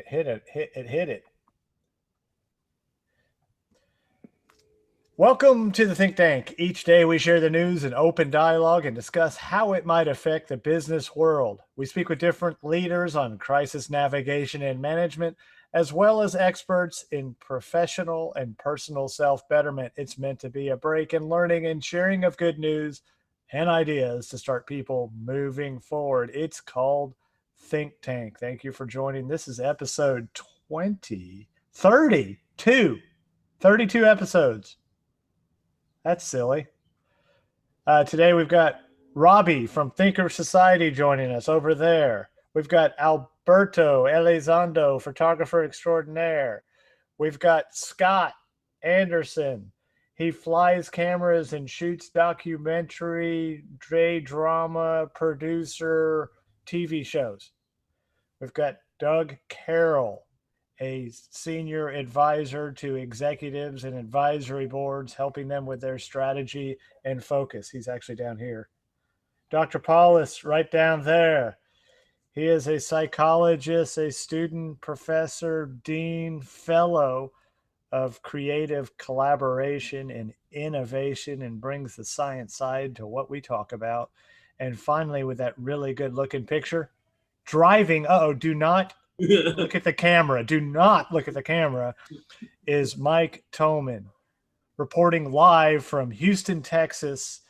hit it. Welcome to the Think Tank. Each day we share the news in open dialogue and discuss how it might affect the business world. We speak with different leaders on crisis navigation and management, as well as experts in professional and personal self-betterment. It's meant to be a break in learning and sharing of good news and ideas to start people moving forward. It's called Think Tank. Thank you for joining. This is episode 32 episodes. That's silly. Today we've got Robbie from Thinker Society joining us over there. We've got Alberto Elizondo, photographer extraordinaire. We've got Scott Anderson. He flies cameras and shoots documentary, drama, producer, TV shows. We've got Doug Carroll, a senior advisor to executives and advisory boards, helping them with their strategy and focus. He's actually down here. Dr. Paulus, right down there. He is a psychologist, a student, professor, dean, fellow of creative collaboration and innovation, and brings the science side to what we talk about. And finally, with that really good looking picture, driving, do not look at the camera. Do not look at the camera. Is Mike Toman, reporting live from Houston, Texas.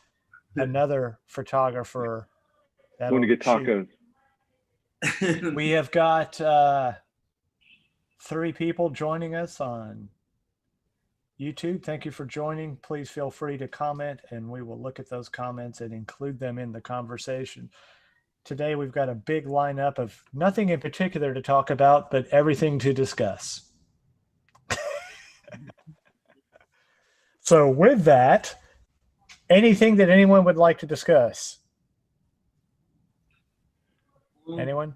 Another photographer. I want to get tacos. We have got 3 people joining us on YouTube. Thank you for joining. Please feel free to comment, and we will look at those comments and include them in the conversation. Today, we've got a big lineup of nothing in particular to talk about, but everything to discuss. So with that, anything that anyone would like to discuss? Anyone?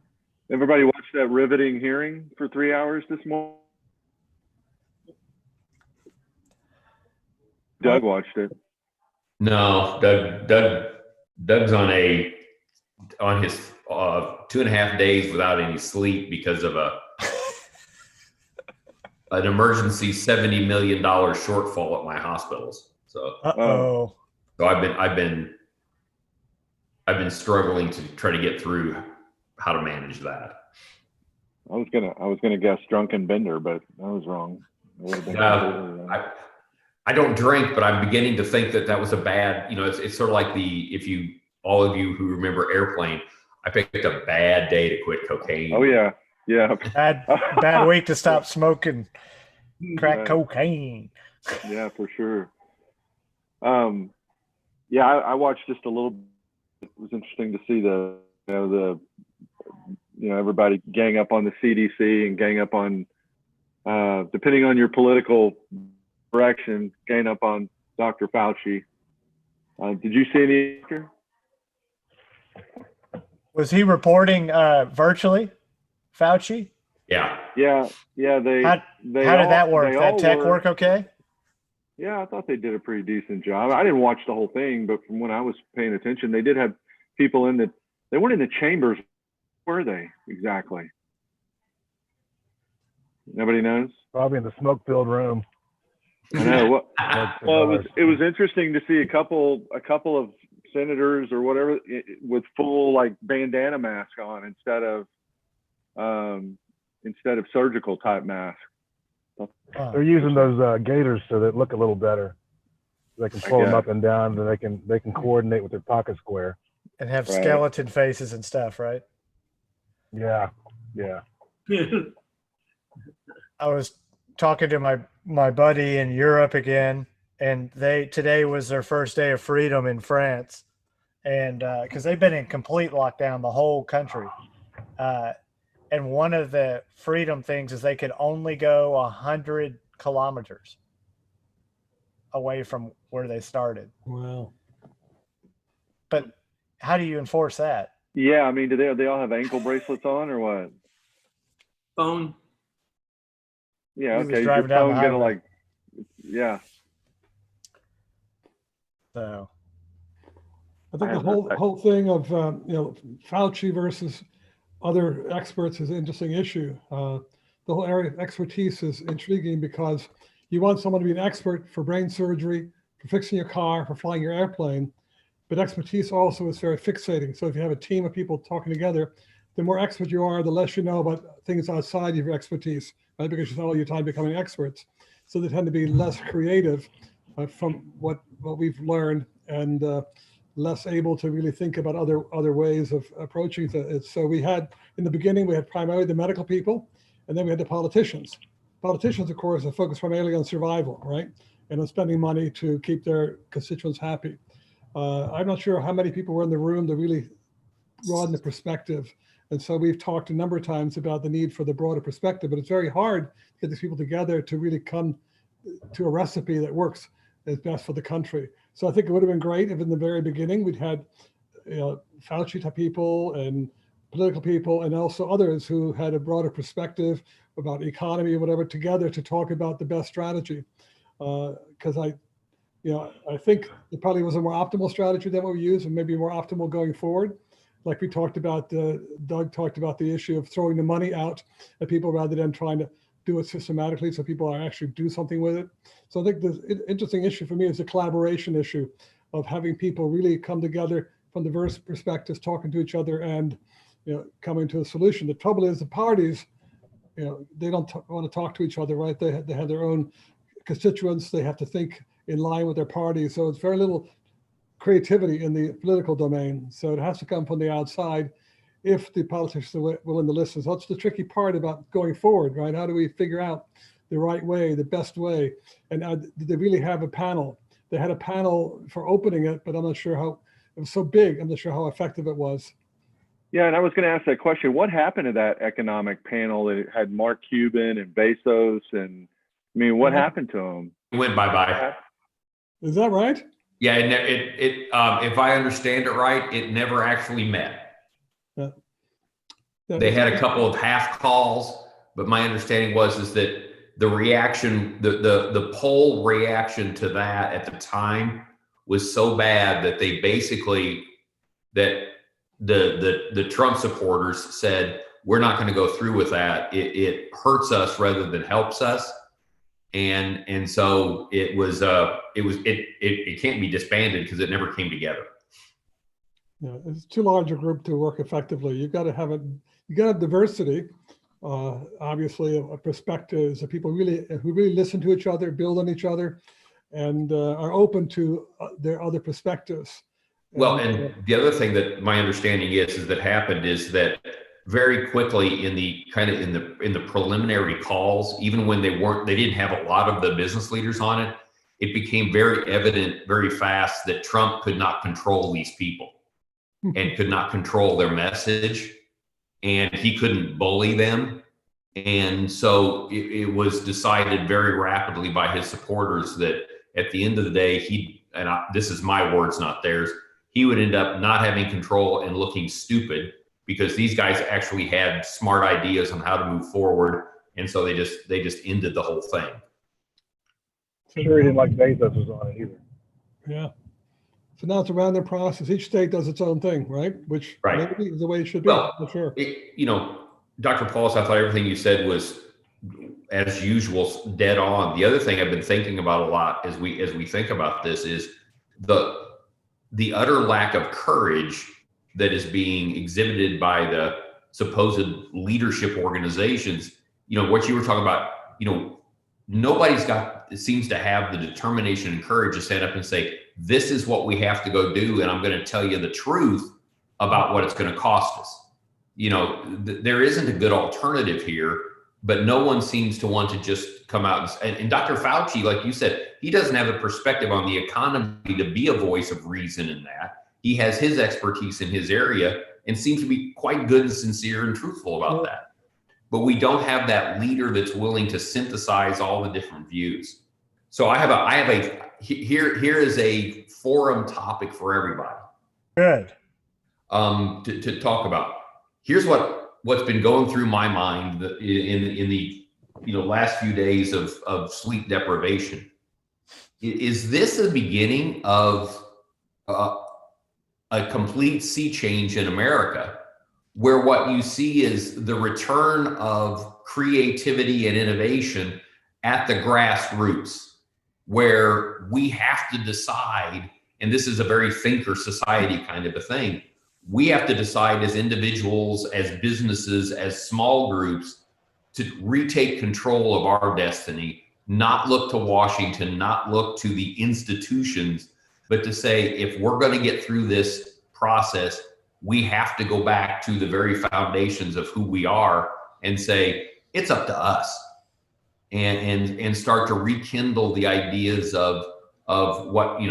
Everybody watched that riveting hearing for 3 hours this morning? Doug watched it. No, Doug's on his 2.5 days without any sleep because of an emergency $70 million shortfall at my hospitals. So, so I've been struggling to try to get through how to manage that. I was gonna guess drunken bender, but I was wrong. I don't drink, but I'm beginning to think that was a bad. It's sort of like all of you who remember Airplane. I picked a bad day to quit cocaine. Oh yeah. Bad week to stop smoking crack cocaine. Yeah, for sure. I watched just a little. It was interesting to see everybody gang up on the CDC and gang up on, depending on your political direction, gang up on Dr. Fauci. Did you see any? Was he reporting virtually, Fauci? Yeah. How did that work? That tech work okay? Yeah, I thought they did a pretty decent job. I didn't watch the whole thing, but from when I was paying attention, they did have people they weren't in the chambers. Were they exactly? Nobody knows. Probably in the smoke-filled room. I know. Well, it was interesting to see a couple of senators or whatever with full bandana mask on instead of surgical type mask. They're using those gaiters so they look a little better. They can pull them up and down, and they can coordinate with their pocket square and have skeleton faces and stuff, right? Yeah. I was talking to my buddy in Europe again, and today was their first day of freedom in France, and because they've been in complete lockdown, the whole country, and one of the freedom things is they could only go 100 kilometers away from where they started. Wow. But how do you enforce that? Yeah, I mean, do they all have ankle bracelets on or what? Phone. Yeah, okay. Driving down the highway. Yeah. So I think the whole thing of Fauci versus other experts is an interesting issue. the whole area of expertise is intriguing because you want someone to be an expert for brain surgery, for fixing your car, for flying your airplane. But expertise also is very fixating. So if you have a team of people talking together, the more expert you are, the less you know about things outside of your expertise, right? Because you spend all your time becoming experts. So they tend to be less creative from what we've learned, and less able to really think about other ways of approaching it. So we had, in the beginning, we had primarily the medical people, and then we had the politicians. Politicians, of course, are focused primarily on survival, right? And on spending money to keep their constituents happy. I'm not sure how many people were in the room to really broaden the perspective. And so we've talked a number of times about the need for the broader perspective, but it's very hard to get these people together to really come to a recipe that works as best for the country. So I think it would have been great if in the very beginning we'd had, Fauci type people and political people and also others who had a broader perspective about economy and whatever together to talk about the best strategy. Because I think it probably was a more optimal strategy than what we use, and maybe more optimal going forward. Like we talked about, Doug talked about the issue of throwing the money out at people rather than trying to do it systematically so people actually do something with it. So I think the interesting issue for me is the collaboration issue of having people really come together from diverse perspectives, talking to each other and coming to a solution. The trouble is the parties, they don't want to talk to each other, right? They have their own constituents. They have to think in line with their party. So it's very little creativity in the political domain. So it has to come from the outside if the politicians are willing to listen. So that's the tricky part about going forward, right? How do we figure out the right way, the best way? And did they really have a panel? They had a panel for opening it, but I'm not sure how, it was so big, I'm not sure how effective it was. Yeah, and I was going to ask that question. What happened to that economic panel that had Mark Cuban and Bezos? And I mean, what happened to them? It went bye-bye. Is that right? Yeah, if I understand it right, it never actually met. Yeah. They had a couple of half calls, but my understanding is that the reaction, the poll reaction to that at the time was so bad that they basically, that the Trump supporters said, we're not going to go through with that. It hurts us rather than helps us. And so it can't be disbanded because it never came together. Yeah, it's too large a group to work effectively. You've got to have diversity. Obviously, a perspective of people who really listen to each other, build on each other, and are open to their other perspectives. Well, and the other thing that my understanding is that happened is that very quickly in the preliminary calls, even when they didn't have a lot of the business leaders on it, it became very evident very fast that Trump could not control these people and could not control their message, and he couldn't bully them. And so it was decided very rapidly by his supporters that at the end of the day, this is my words, not theirs, he would end up not having control and looking stupid because these guys actually had smart ideas on how to move forward. And so they just ended the whole thing. Sure, he didn't like Bezos was on it either. Yeah. So now it's a random process. Each state does its own thing, right? Which maybe is the way it should be. Well, for sure. Dr. Paulus, I thought everything you said was, as usual, dead on. The other thing I've been thinking about a lot as we think about this is the utter lack of courage that is being exhibited by the supposed leadership organizations. What you were talking about, it seems to have the determination and courage to stand up and say, this is what we have to go do, and I'm going to tell you the truth about what it's going to cost us. There isn't a good alternative here, but no one seems to want to just come out and Dr. Fauci, like you said, he doesn't have a perspective on the economy to be a voice of reason in that. He has his expertise in his area and seems to be quite good and sincere and truthful about that. But we don't have that leader that's willing to synthesize all the different views. So here is a forum topic for everybody. Good. To talk about. Here's what's been going through my mind in the last few days of sleep deprivation. Is this the beginning of a complete sea change in America, where what you see is the return of creativity and innovation at the grassroots, where we have to decide, and this is a very thinker society kind of a thing, we have to decide as individuals, as businesses, as small groups, to retake control of our destiny, not look to Washington, not look to the institutions, but to say, if we're going to get through this process, we have to go back to the very foundations of who we are and say, it's up to us, and start to rekindle the ideas of what,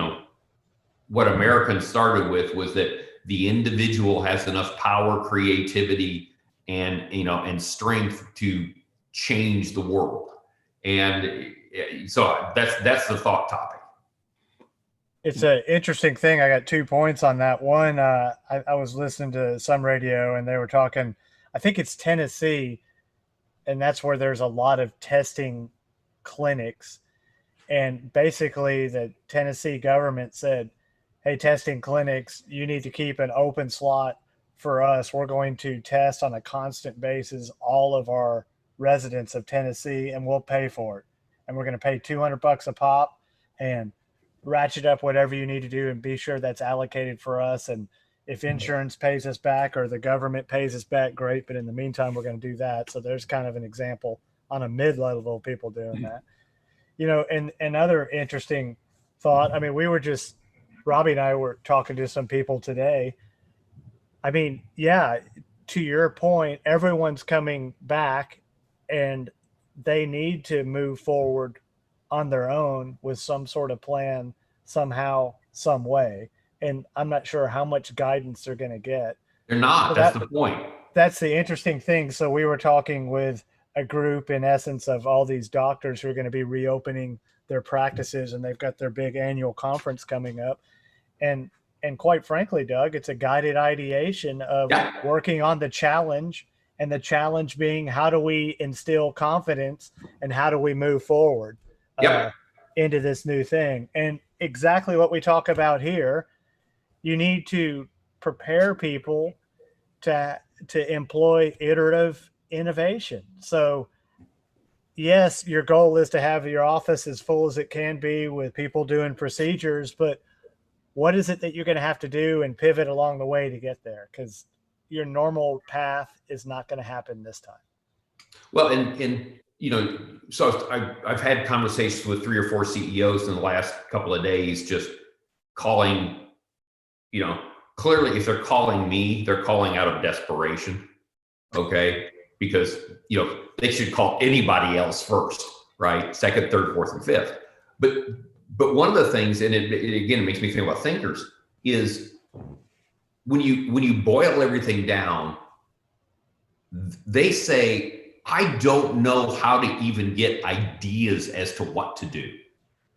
what Americans started with, was that the individual has enough power, creativity, and strength to change the world. And so that's the thought topic. It's an interesting thing. I got 2 points on that. One, I was listening to some radio and they were talking, I think it's Tennessee, and that's where there's a lot of testing clinics. And basically the Tennessee government said, hey, testing clinics, you need to keep an open slot for us. We're going to test on a constant basis all of our residents of Tennessee, and we'll pay for it. And we're going to pay $200 a pop, and ratchet up whatever you need to do and be sure that's allocated for us. And if insurance pays us back or the government pays us back, great. But in the meantime, we're going to do that. So there's kind of an example on a mid-level of people doing that. And another interesting thought, I mean, Robbie and I were talking to some people today. I mean, yeah, to your point, everyone's coming back and they need to move forward on their own with some sort of plan somehow, some way. And I'm not sure how much guidance they're going to get. They're not. That's the point. That's the interesting thing. So we were talking with a group, in essence, of all these doctors who are going to be reopening their practices, and they've got their big annual conference coming up. And quite frankly, Doug, it's a guided ideation of working on the challenge, and the challenge being, how do we instill confidence and how do we move forward into this new thing? And exactly what we talk about here, you need to prepare people to employ iterative innovation. So yes, your goal is to have your office as full as it can be with people doing procedures, but what is it that you're going to have to do and pivot along the way to get there? Because your normal path is not going to happen this time. Well, and so I've had conversations with 3 or 4 CEOs in the last couple of days, just calling, clearly if they're calling me, they're calling out of desperation. Okay. Because, they should call anybody else first, right? Second, third, fourth, and fifth. But one of the things, and it makes me think about thinkers, is when you boil everything down, they say, I don't know how to even get ideas as to what to do.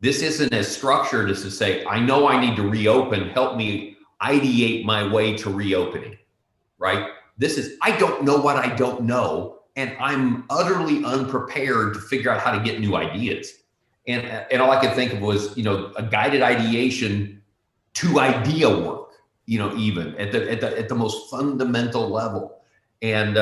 This isn't as structured as to say, I know I need to reopen, help me ideate my way to reopening, right? This is, I don't know what I don't know, and I'm utterly unprepared to figure out how to get new ideas. And all I could think of was, a guided ideation to idea work, even at the most fundamental level. And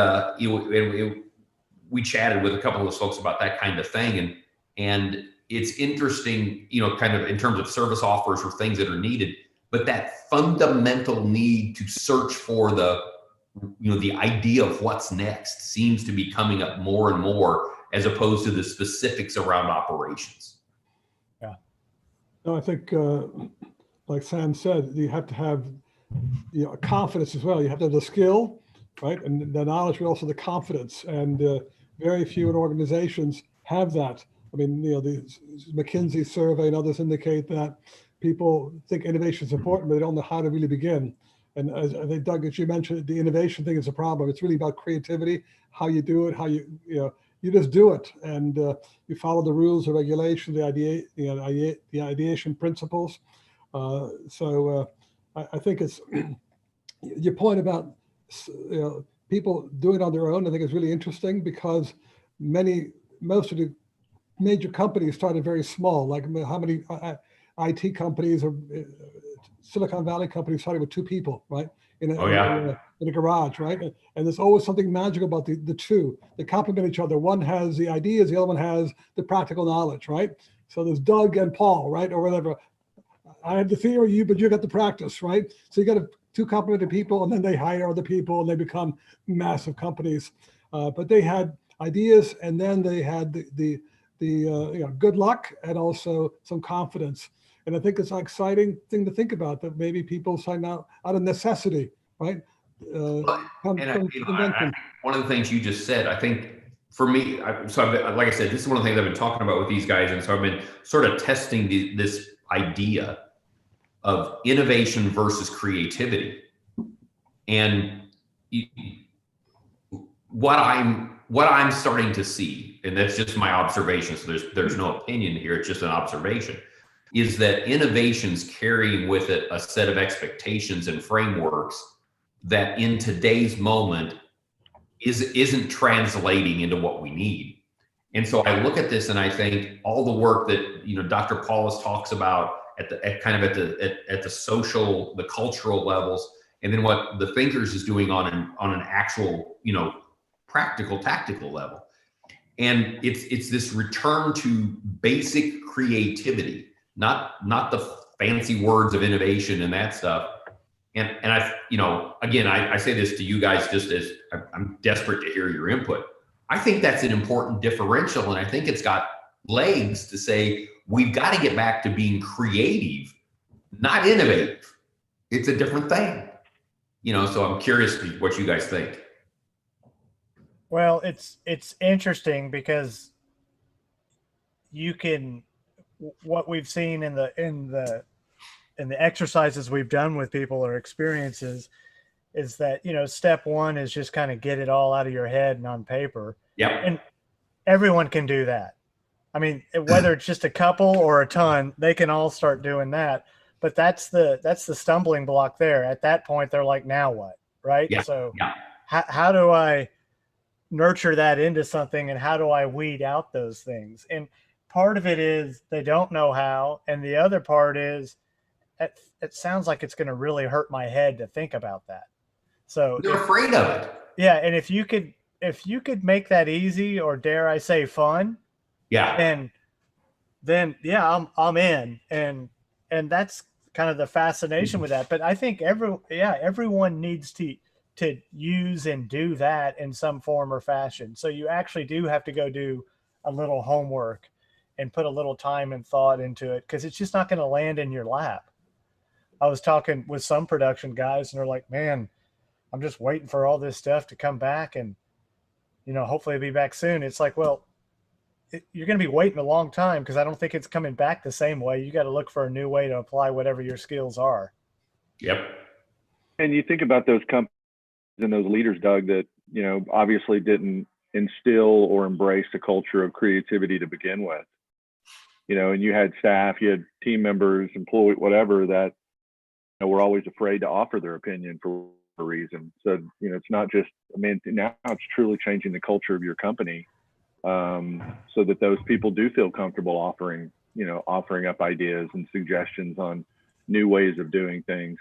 we chatted with a couple of those folks about that kind of thing. And it's interesting, kind of in terms of service offers or things that are needed, but that fundamental need to search for the idea of what's next seems to be coming up more and more, as opposed to the specifics around operations. Yeah. No, I think, like Sam said, you have to have confidence as well. You have to have the skill, right? And the knowledge, but also the confidence. And very few organizations have that. I mean, the McKinsey survey and others indicate that people think innovation is important, but they don't know how to really begin. And as I think, Doug, as you mentioned, the innovation thing is a problem. It's really about creativity, how you do it, how you just do it, and you follow the rules, the regulation, the ideation principles. So I think it's your point about people doing it on their own. I think is really interesting, because most of the major companies started very small. Like how many? IT companies or Silicon Valley companies starting with 2 people, right? In a garage, right? And there's always something magical about the two. They complement each other. One has the ideas, the other one has the practical knowledge, right? So there's Doug and Paul, right? Or whatever. I have the theory, but you got the practice, right? So you got 2 complementary people, and then they hire other people, and they become massive companies. But they had ideas, and then they had the good luck and also some confidence. And I think it's an exciting thing to think about, that maybe people sign out of necessity, right? One of the things you just said, I think for me, like I said, this is one of the things I've been talking about with these guys. And so I've been sort of testing this idea of innovation versus creativity. And what I'm starting to see, and that's just my observation, so there's no opinion here, it's just an observation, is that innovation's carrying with it a set of expectations and frameworks that in today's moment isn't translating into what we need. And so I look at this and I think all the work that Dr. Paulus talks about at the social, the cultural levels, and then what the Thinkers is doing on an actual practical, tactical level. And it's this return to basic creativity, not the fancy words of innovation and that stuff. And I say this to you guys just as I'm desperate to hear your input. I think that's an important differential, and I think it's got legs to say we've got to get back to being creative, not innovative. It's a different thing, so I'm curious what you guys think. Well, it's interesting because what we've seen in the exercises we've done with people or experiences is that, step one is just kind of get it all out of your head and on paper. Yeah. And everyone can do that. I mean, whether it's just a couple or a ton, they can all start doing that. But that's the stumbling block there. At that point, they're like, now what? Right. Yeah. So yeah. How do I nurture that into something, and how do I weed out those things? And part of it is they don't know how. And the other part is it sounds like it's going to really hurt my head to think about that. So they're afraid of it. Yeah. And if you could make that easy, or dare I say fun, yeah. And then, yeah, I'm in. And that's kind of the fascination with that. But I think everyone needs to use and do that in some form or fashion. So you actually do have to go do a little homework and put a little time and thought into it, because it's just not going to land in your lap. I was talking with some production guys, and they're like, man, I'm just waiting for all this stuff to come back, and hopefully it'll be back soon. It's like, well, you're going to be waiting a long time, because I don't think it's coming back the same way. You got to look for a new way to apply whatever your skills are. Yep. And you think about those companies and those leaders, Doug, that obviously didn't instill or embrace a culture of creativity to begin with. And you had staff, you had team members, employee, whatever, that were always afraid to offer their opinion for a reason. So it's not just, now it's truly changing the culture of your company, so that those people do feel comfortable offering up ideas and suggestions on new ways of doing things.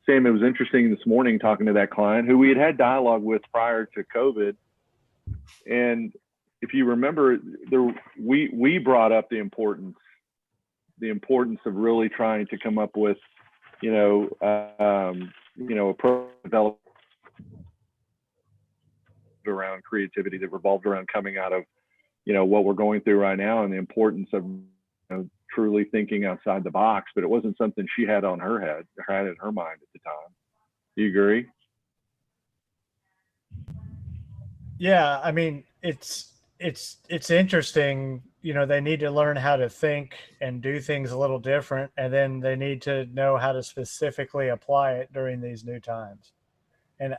Sam, it was interesting this morning talking to that client who we had dialogue with prior to COVID. And if you remember, we brought up the importance of really trying to come up with, a pro-development around creativity that revolved around coming out of, what we're going through right now, and the importance of truly thinking outside the box. But it wasn't something she had on her head, or had in her mind at the time. Do you agree? Yeah, it's interesting. They need to learn how to think and do things a little different, and then they need to know how to specifically apply it during these new times. And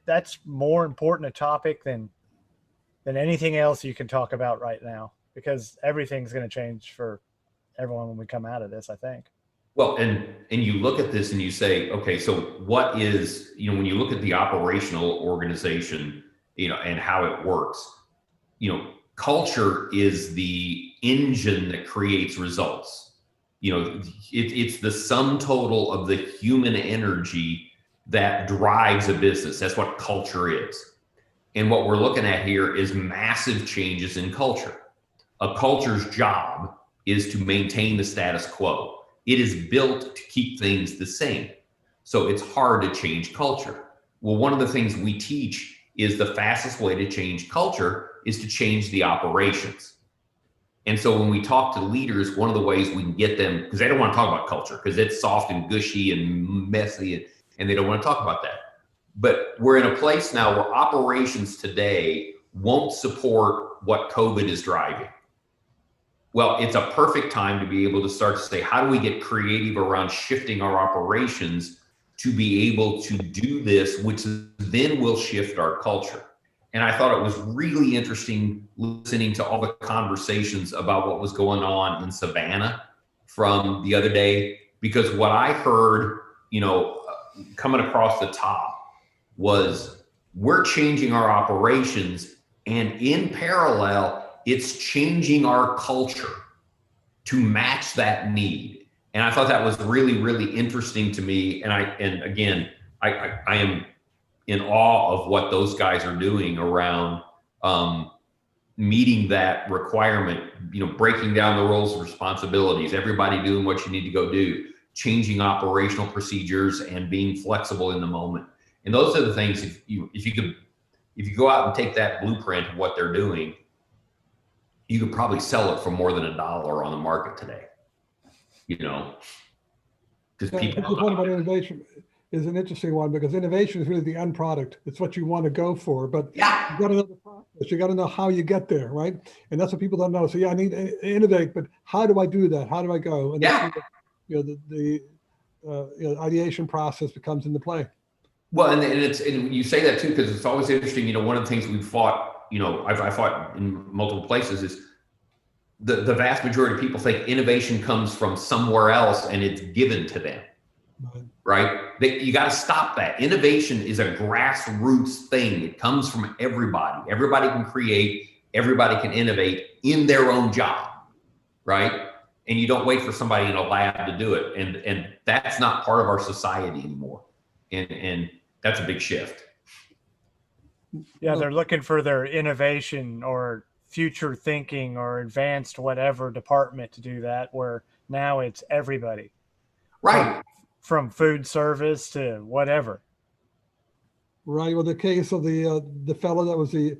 that's more important a topic than anything else you can talk about right now, because everything's going to change for everyone when we come out of this, I think. Well, and you look at this and you say, okay, so what is, when you look at the operational organization, and how it works, culture is the engine that creates results. it's the sum total of the human energy that drives a business. That's what culture is. And what we're looking at here is massive changes in culture. A culture's job is to maintain the status quo. It is built to keep things the same. So it's hard to change culture. Well, one of the things we teach is the fastest way to change culture is to change the operations. And so when we talk to leaders, one of the ways we can get them, because they don't want to talk about culture because it's soft and gushy and messy, and they don't want to talk about that. But we're in a place now where operations today won't support what COVID is driving. Well, it's a perfect time to be able to start to say, how do we get creative around shifting our operations to be able to do this, which then will shift our culture. And I thought it was really interesting listening to all the conversations about what was going on in Savannah from the other day, because what I heard, coming across the top was we're changing our operations, and in parallel, it's changing our culture to match that need. And I thought that was really, really interesting to me. And again, I am in awe of what those guys are doing around meeting that requirement, breaking down the roles and responsibilities, everybody doing what you need to go do, changing operational procedures and being flexible in the moment. And those are the things, if you go out and take that blueprint of what they're doing, you could probably sell it for more than $1 on the market today, because people. The point about innovation is an interesting one, because innovation is really the end product. It's what you want to go for, but Yeah. you got to know the process. You got to know how you get there, right? And that's what people don't know. So yeah, I need to innovate, but how do I do that? How do I go? And that's where, the ideation process becomes into play. Well, and you say that too, because it's always interesting. One of the things we've fought, I fought in multiple places, is the vast majority of people think innovation comes from somewhere else and it's given to them, right? You got to stop that. Innovation is a grassroots thing. It comes from everybody. Everybody can create. Everybody can innovate in their own job, right? And you don't wait for somebody in a lab to do it. And that's not part of our society anymore. And that's a big shift. Yeah, they're looking for their innovation or future thinking or advanced whatever department to do that, where now it's everybody. Right. From food service to whatever. Right. Well, the case of the fellow that was with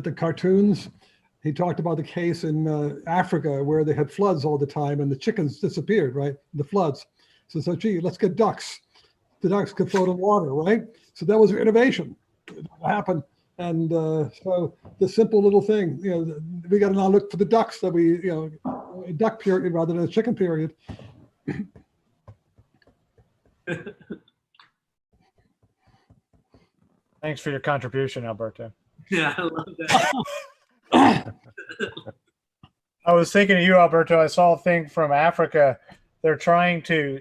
the cartoons, he talked about the case in Africa where they had floods all the time and the chickens disappeared, right? The floods. So gee, let's get ducks. The ducks could float in water, right? So that was innovation. It happened. And so the simple little thing, we got to now look for the ducks that we, a duck period rather than a chicken period. Thanks for your contribution, Alberto. Yeah, I love that. I was thinking of you, Alberto. I saw a thing from Africa. They're trying to,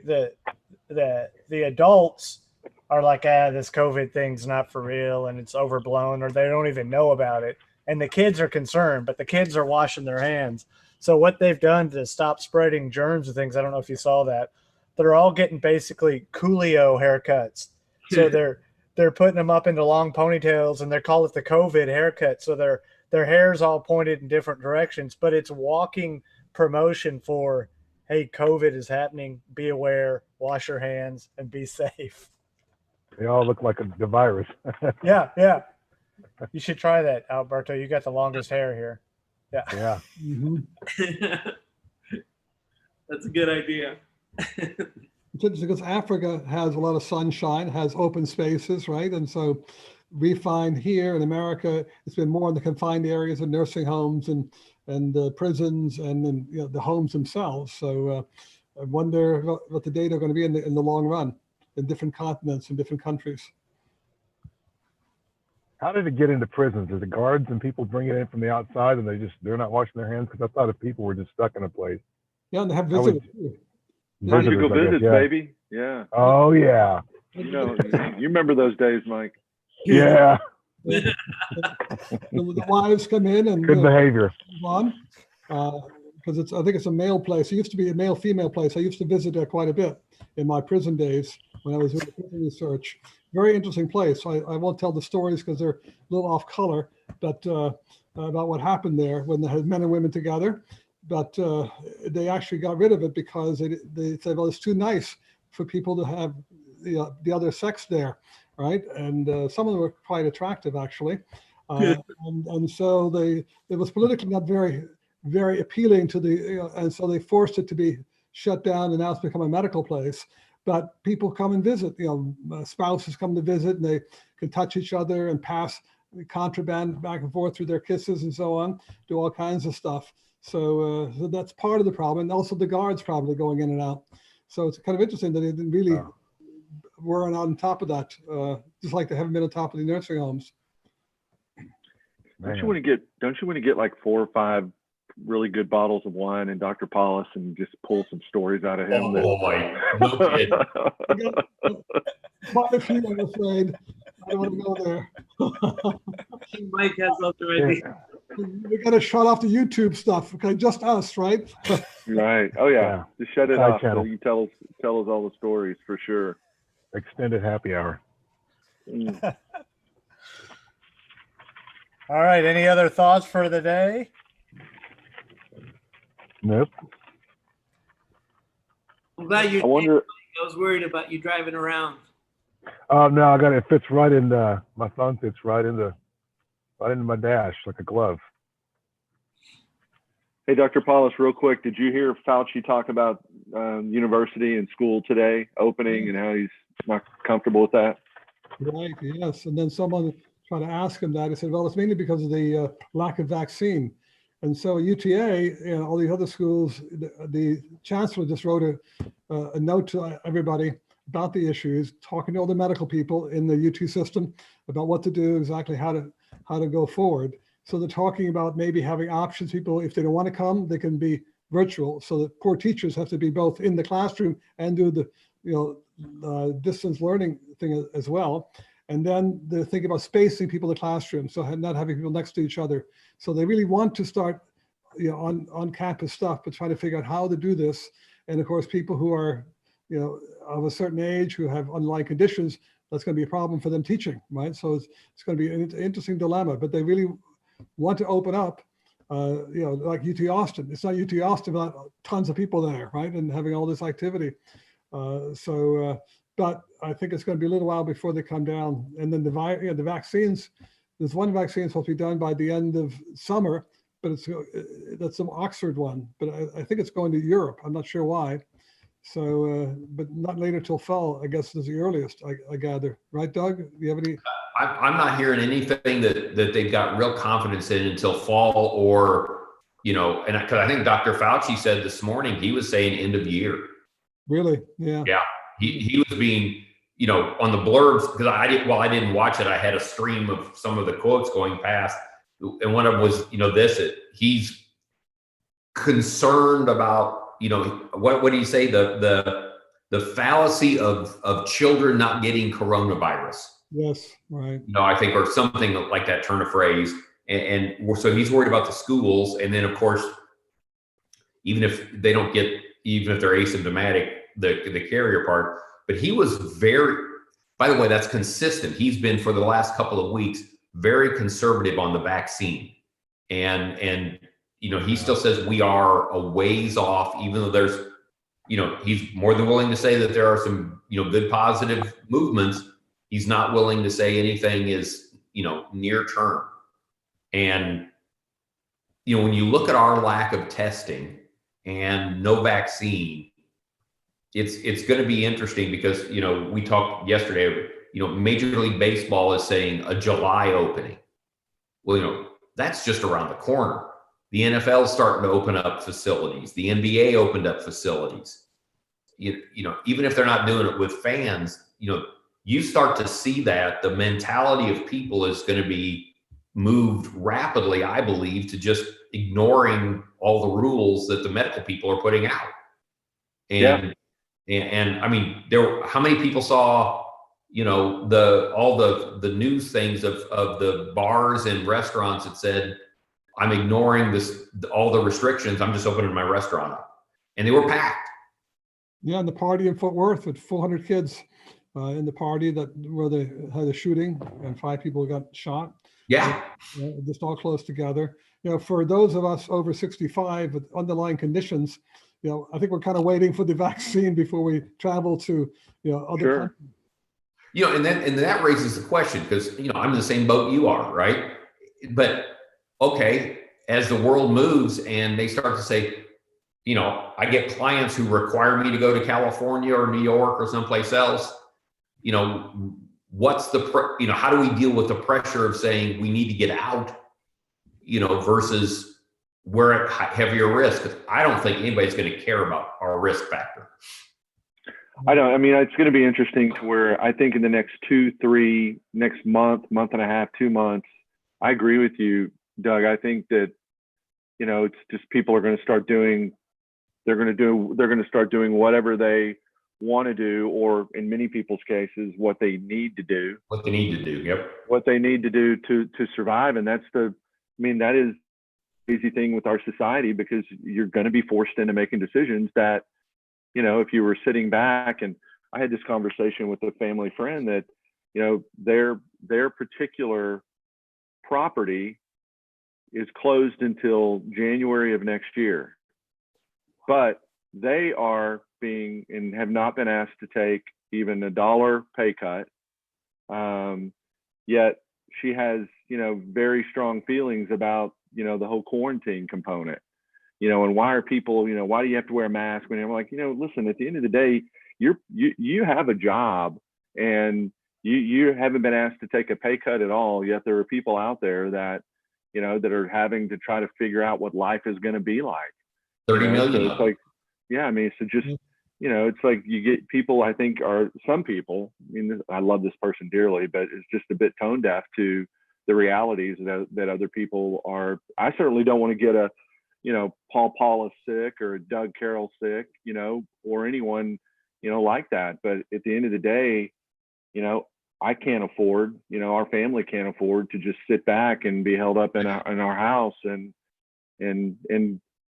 the adults are like, this COVID thing's not for real and it's overblown, or they don't even know about it. And the kids are concerned, but the kids are washing their hands. So what they've done to stop spreading germs and things, I don't know if you saw that, they're all getting basically Coolio haircuts. So they're putting them up into long ponytails, and they call it the COVID haircut. So their hair's all pointed in different directions, but it's walking promotion for, hey, COVID is happening. Be aware, wash your hands, and be safe. They all look like the virus. Yeah. You should try that, Alberto. You got the longest hair here. Yeah. Mm-hmm. That's a good idea. It's interesting because Africa has a lot of sunshine, has open spaces, right? And so we find here in America, it's been more in the confined areas of nursing homes and prisons and then the homes themselves. So I wonder what the data are going to be in the long run in different continents and different countries. How did it get into prisons? Did the guards and people bring it in from the outside and they're not washing their hands? Because I thought if people were just stuck in a place. Yeah, and they have visitors too. Conjugal visits, yeah. Baby. Yeah. Oh yeah. You remember those days, Mike? Yeah. The wives come in and Good behavior. move on. because I think it's a male place. It used to be a male-female place. I used to visit there quite a bit in my prison days when I was doing prison research. Very interesting place. I won't tell the stories because they're a little off color, but about what happened there when they had men and women together. But they actually got rid of it because they said, well, it's too nice for people to have the other sex there, right? And some of them were quite attractive, actually. And so it was politically not very, very appealing to the, and so they forced it to be shut down, and now it's become a medical place. But people come and visit, spouses come to visit, and they can touch each other and pass contraband back and forth through their kisses and so on, do all kinds of stuff. So that's part of the problem, and also the guards probably going in and out. So it's kind of interesting that they didn't really weren't on top of that, just like they haven't been on top of the nursing homes. Don't you want to get like 4 or 5 really good bottles of wine and Dr. Paulus and just pull some stories out of him? Oh boy, no kidding. Quite a few, I'm afraid. I don't want to go there. Mike has something ready. We got to shut off the YouTube stuff. Okay, just us, right? Right. Oh yeah. Just shut it Side off channel. so you tell us all the stories for sure. Extended happy hour. All right. Any other thoughts for the day? Nope. I'm glad I wonder. I was worried about you driving around. No, I got it. It fits right in my phone fits right into my dash like a glove. Hey, Dr. Paulus, real quick, did you hear Fauci talk about university and school today opening and how he's not comfortable with that? Right, yes. And then someone tried to ask him that. He said, well, it's mainly because of the lack of vaccine. And so UTA and all the other schools, the chancellor just wrote a note to everybody about the issues, talking to all the medical people in the UT system about what to do, exactly how to go forward. So they're talking about maybe having options. People, if they don't want to come, they can be virtual. So that poor teachers have to be both in the classroom and do the distance learning thing as well. And then they're thinking about spacing people in the classroom, so not having people next to each other. So they really want to start, on campus stuff, but trying to figure out how to do this. And of course, people who are, of a certain age who have underlying conditions, that's going to be a problem for them teaching, right? So it's going to be an interesting dilemma. But they really want to open up, like UT Austin. It's not UT Austin without tons of people there, right? And having all this activity. But I think it's going to be a little while before they come down. And then the vaccines, there's one vaccine supposed to be done by the end of summer, but that's some Oxford one. But I think it's going to Europe. I'm not sure why. So, but not later till fall, I guess is the earliest, I gather. Right, Doug? Do you have any? I'm not hearing anything that they've got real confidence in until fall, or, and because I think Dr. Fauci said this morning, he was saying end of year. Really? Yeah. Yeah. He was being, on the blurbs, because I didn't watch it. I had a stream of some of the quotes going past, and one of them was, he's concerned about, what do you say? The fallacy of children not getting coronavirus. Yes, right. I think, or something like that turn of phrase. And so he's worried about the schools. And then of course, even if they're asymptomatic, the carrier part, but he was by the way, that's consistent. He's been for the last couple of weeks, very conservative on the vaccine. And he still says we are a ways off, even though there's, he's more than willing to say that there are some, good positive movements. He's not willing to say anything is, near term. And, when you look at our lack of testing and no vaccine, it's going to be interesting because, we talked yesterday, Major League Baseball is saying a July opening. Well, that's just around the corner. The NFL is starting to open up facilities. The NBA opened up facilities. Even if they're not doing it with fans, you start to see that the mentality of people is going to be moved rapidly, I believe, to just ignoring all the rules that the medical people are putting out. And I mean, how many people saw, all the news things of the bars and restaurants that said I'm ignoring all the restrictions. I'm just opening my restaurant up. And they were packed. Yeah, and the party in Fort Worth with 400 kids in the party where they had a shooting and 5 people got shot. Yeah. Just all close together. For those of us over 65 with underlying conditions, I think we're kind of waiting for the vaccine before we travel to, other countries. And that raises the question, because, I'm in the same boat you are, right? But okay, as the world moves and they start to say, I get clients who require me to go to California or New York or someplace else, what's how do we deal with the pressure of saying we need to get out, versus we're at heavier risk? Because I don't think anybody's going to care about our risk factor. I don't. I mean, it's going to be interesting to where I think in the next 2, 3, next month and a half, 2 months, I agree with you, Doug. I think that, it's just people are going to start doing, they're going to start doing whatever they want to do, or in many people's cases, what they need to do. What they need to do. Yep. What they need to do to survive. And that is the easy thing with our society, because you're going to be forced into making decisions that, if you were sitting back, and I had this conversation with a family friend that, their particular property is closed until January of next year, but they are and have not been asked to take even $1 pay cut. Yet she has, very strong feelings about, the whole quarantine component. And why are people, why do you have to wear a mask? And I'm like, listen, at the end of the day, you have a job, and you haven't been asked to take a pay cut at all. Yet there are people out there that, that are having to try to figure out what life is going to be like. 30 million. So it's like, so just, it's like you get people, I think, are some people, I love this person dearly, but it's just a bit tone deaf to the realities that other people are. I certainly don't want to get a, Paul Paula sick or Doug Carroll sick, or anyone, like that. But at the end of the day, I can't afford, our family can't afford to just sit back and be held up in our house and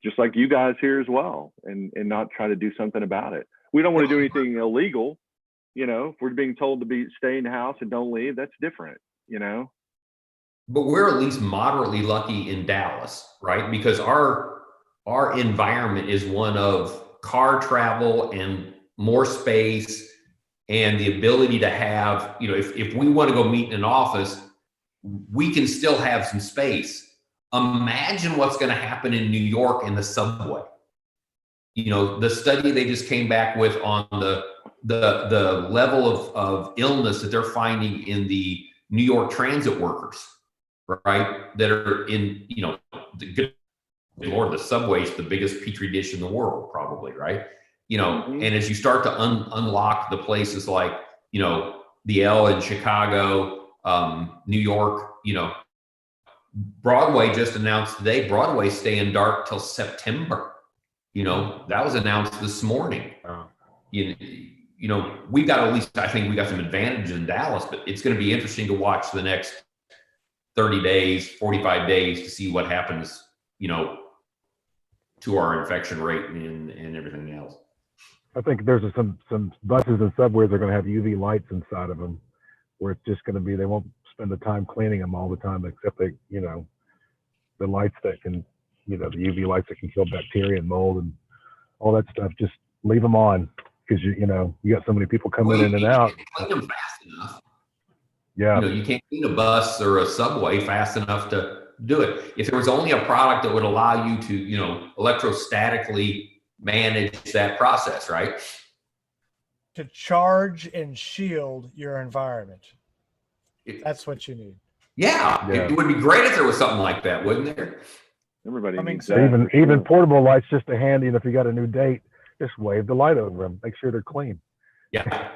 just like you guys here as well, and not try to do something about it. We don't want to do anything illegal. If we're being told to stay in the house and don't leave, that's different, But we're at least moderately lucky in Dallas, right? Because our environment is one of car travel and more space, and the ability to have, if we want to go meet in an office, we can still have some space. Imagine what's going to happen in New York in the subway. The study they just came back with on the level of illness that they're finding in the New York transit workers, right? That are in, good Lord, the subway's the biggest petri dish in the world, probably, right? And as you start to unlock the places like, the L in Chicago, New York, Broadway just announced today, Broadway's staying dark till September. That was announced this morning. We got, at least I think we got some advantage in Dallas, but it's going to be interesting to watch the next 30 days, 45 days to see what happens, to our infection rate and everything else. I think there's some buses and subways are going to have UV lights inside of them, where it's just going to be, they won't spend the time cleaning them all the time, except the lights that can, the UV lights that can kill bacteria and mold and all that stuff. Just leave them on, because you got so many people coming in and out. Clean them fast enough. Yeah. You can't clean a bus or a subway fast enough to do it. If there was only a product that would allow you to, electrostatically manage that process, right? To charge and shield your environment. That's what you need. Yeah. It would be great if there was something like that, wouldn't there? Everybody needs so. that. Even portable lights, just a handy, and if you got a new date, just wave the light over them. Make sure they're clean. Yeah.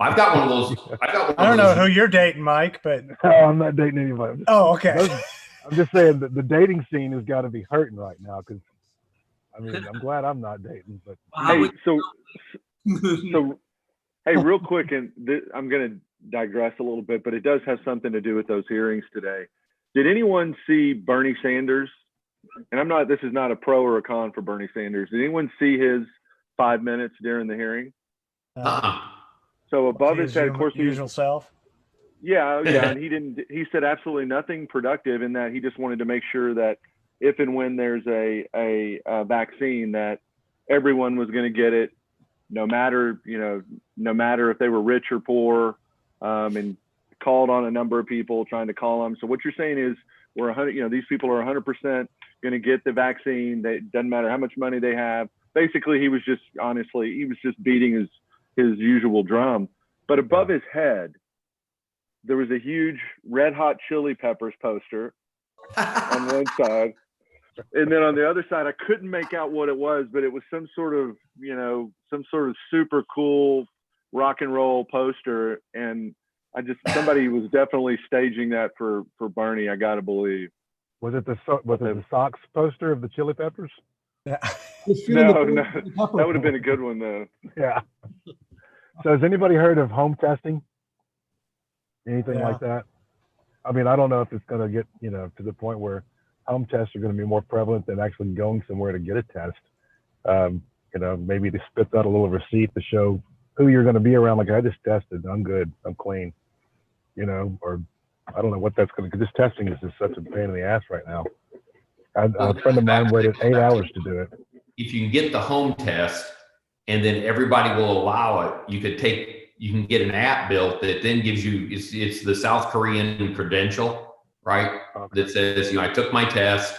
I've got one of those. I don't know who you're dating, Mike, but No, I'm not dating anybody. okay. I'm just saying that the dating scene has got to be hurting right now, because I'm glad I'm not dating. But Hey, so hey, real quick, and I'm going to digress a little bit, but it does have something to do with those hearings today. Did anyone see Bernie Sanders? And this is not a pro or a con for Bernie Sanders. Did anyone see his 5 minutes during the hearing? So above his head, of course, usual self. Yeah, and he said absolutely nothing productive in that. He just wanted to make sure that if and when there's a vaccine, that everyone was going to get it, no matter if they were rich or poor, and called on a number of people trying to call them. So what you're saying is we're 100, these people are 100% going to get the vaccine. It doesn't matter how much money they have. Basically, he was just beating his usual drum. But above his head, there was a huge Red Hot Chili Peppers poster on one side. And then on the other side, I couldn't make out what it was, but it was some sort of super cool rock and roll poster. And somebody was definitely staging that for Bernie, I got to believe. Was it the socks poster of the Chili Peppers? Yeah. No, that would have been a good one though. Yeah. So has anybody heard of home testing? Anything like that? I mean, I don't know if it's going to get, to the point where home tests are going to be more prevalent than actually going somewhere to get a test. Maybe they spit out a little receipt to show who you're going to be around. Like, I just tested, I'm good, I'm clean, or I don't know what that's going to, because this testing is just such a pain in the ass right now. A friend of mine waited 8 hours to do it. If you can get the home test and then everybody will allow it, you can get an app built that then gives you, it's the South Korean credential, right? Okay. That says, I took my test,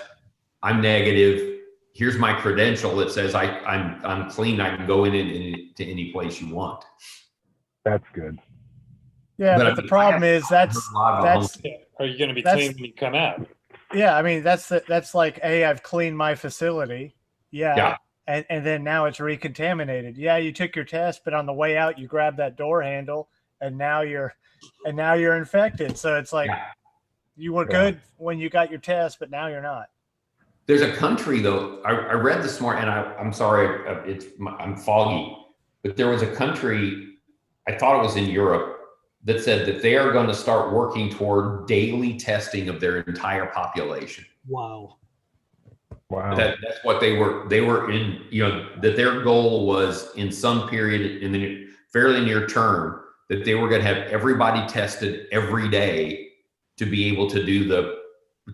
I'm negative, here's my credential that says I'm clean, I can go in to any place you want. That's good. Yeah, but the problem is that's are you going to be clean when you come out? Yeah, I mean that's like, I've cleaned my facility. Yeah. And then now it's recontaminated. Yeah, you took your test, but on the way out you grabbed that door handle, and now you're infected. So it's like you were good when you got your test, but now you're not. There's a country though. I read this morning, and I'm sorry, I'm foggy, but there was a country, I thought it was in Europe, that said that they are going to start working toward daily testing of their entire population. Wow. That's what they were in, that their goal was in some period in the fairly near term that they were going to have everybody tested every day to be able to do the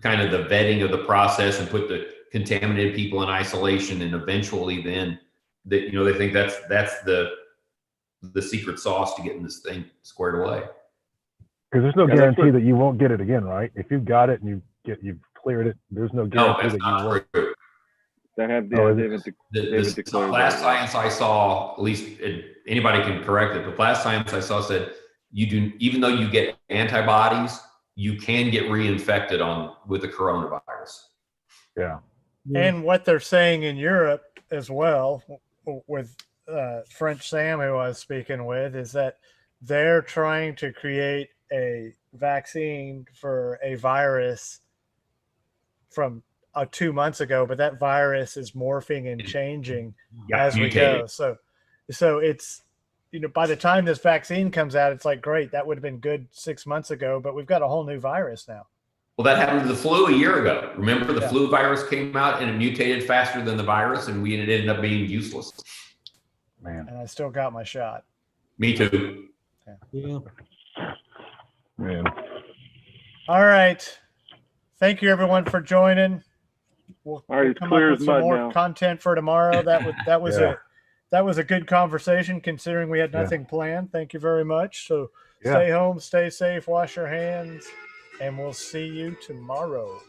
kind of the vetting of the process and put the contaminated people in isolation. And eventually then that, they think that's the secret sauce to getting this thing squared away. Because there's no guarantee that you won't get it again, right? If you've got it and you've cleared it, there's no guarantee that you won't. The last science I saw, at least anybody can correct it, but last science I saw said even though you get antibodies, you can get reinfected with the coronavirus. Yeah. And what they're saying in Europe as well, with French Sam, who I was speaking with, is that they're trying to create a vaccine for a virus from 2 months ago, but that virus is morphing and changing as we go. So it's, by the time this vaccine comes out, it's like, great, that would have been good 6 months ago, but we've got a whole new virus now. Well, that happened to the flu a year ago. Remember, the flu virus came out and it mutated faster than the virus, and it ended up being useless. Man. And I still got my shot. Me too. Yeah. Man. All right. Thank you, everyone, for joining. We'll come up with some more content for tomorrow. That was a good conversation, considering we had nothing planned. Thank you very much. So stay home, stay safe, wash your hands, and we'll see you tomorrow.